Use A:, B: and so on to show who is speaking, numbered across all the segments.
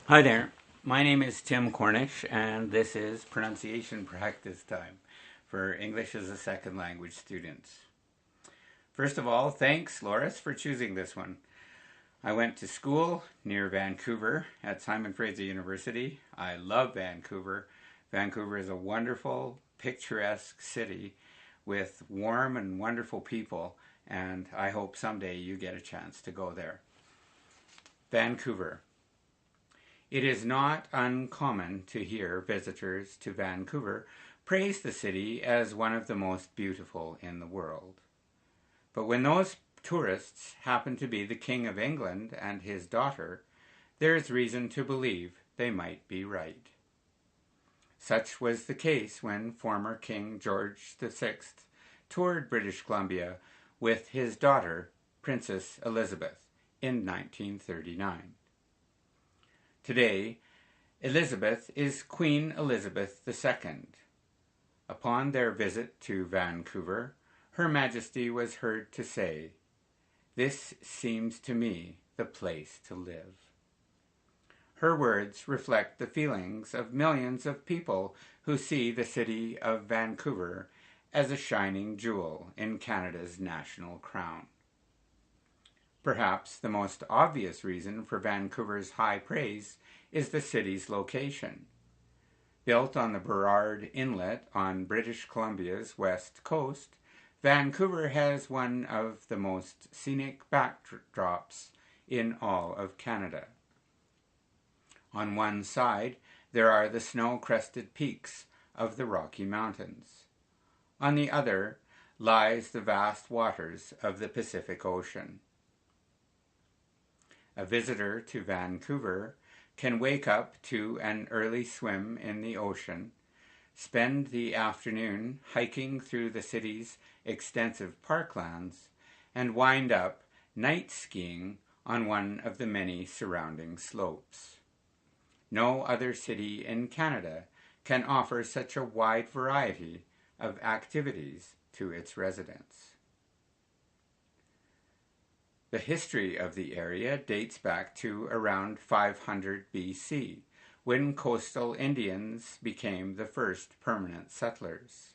A: Hi there, my name is Tim Cornish, and this is pronunciation practice time for English as a Second Language students. First of all, thanks, Loris, for choosing this one. I went to school near Vancouver at Simon Fraser University. I love Vancouver. Vancouver is a wonderful, picturesque city with warm and wonderful people, and I hope someday you get a chance to go there. Vancouver. It is not uncommon to hear visitors to Vancouver praise the city as one of the most beautiful in the world. But when those tourists happen to be the King of England and his daughter, there is reason to believe they might be right. Such was the case when former King George VI toured British Columbia with his daughter, Princess Elizabeth, in 1939. Today, Elizabeth is Queen Elizabeth II. Upon their visit to Vancouver, Her Majesty was heard to say, "This seems to me the place to live." Her words reflect the feelings of millions of people who see the city of Vancouver as a shining jewel in Canada's national crown. Perhaps the most obvious reason for Vancouver's high praise is the city's location. Built on the Burrard Inlet on British Columbia's west coast, Vancouver has one of the most scenic backdrops in all of Canada. On one side, there are the snow-crested peaks of the Rocky Mountains. On the other lies the vast waters of the Pacific Ocean. A visitor to Vancouver can wake up to an early swim in the ocean, spend the afternoon hiking through the city's extensive parklands, and wind up night skiing on one of the many surrounding slopes. No other city in Canada can offer such a wide variety of activities to its residents. The history of the area dates back to around 500 BC, when coastal Indians became the first permanent settlers.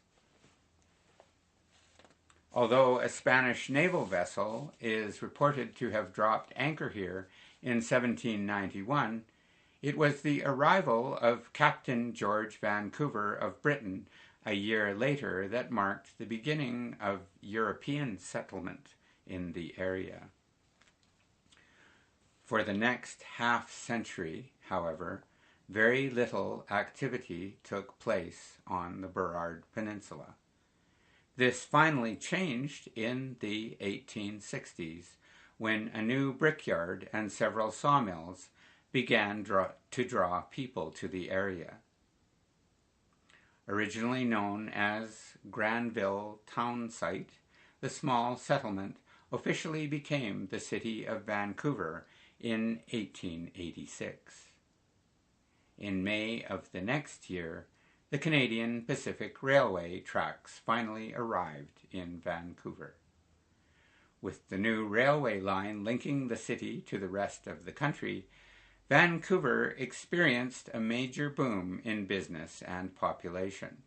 A: Although a Spanish naval vessel is reported to have dropped anchor here in 1791, it was the arrival of Captain George Vancouver of Britain a year later that marked the beginning of European settlement in the area. For the next half-century, however, very little activity took place on the Burrard Peninsula. This finally changed in the 1860s, when a new brickyard and several sawmills began to draw people to the area. Originally known as Granville Town Site, the small settlement officially became the city of Vancouver in 1886. In May of the next year, the Canadian Pacific Railway tracks finally arrived in Vancouver. With the new railway line linking the city to the rest of the country, Vancouver experienced a major boom in business and population.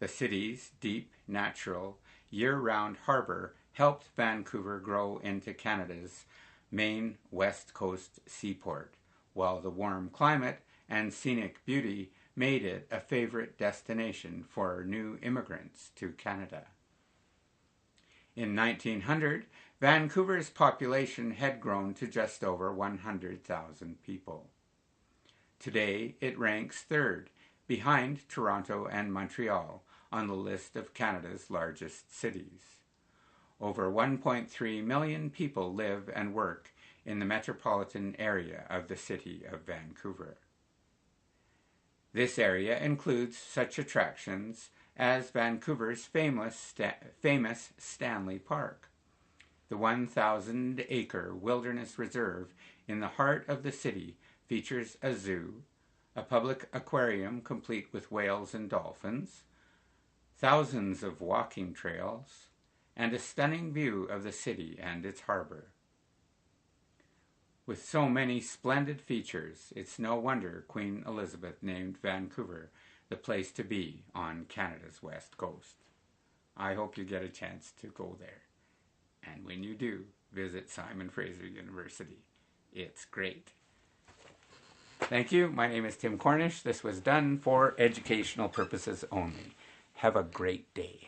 A: The city's deep, natural, year-round harbor helped Vancouver grow into Canada's main west coast seaport, while the warm climate and scenic beauty made it a favorite destination for new immigrants to Canada. In 1900, Vancouver's population had grown to just over 100,000 people. Today, it ranks third, behind Toronto and Montreal, on the list of Canada's largest cities. Over 1.3 million people live and work in the metropolitan area of the city of Vancouver. This area includes such attractions as Vancouver's famous Stanley Park, the 1,000-acre wilderness reserve in the heart of the city features a zoo, a public aquarium complete with whales and dolphins, thousands of walking trails, and a stunning view of the city and its harbor. With so many splendid features, it's no wonder Queen Elizabeth named Vancouver the place to be on Canada's west coast. I hope you get a chance to go there. And when you do, visit Simon Fraser University. It's great. Thank you. My name is Tim Cornish. This was done for educational purposes only. Have a great day.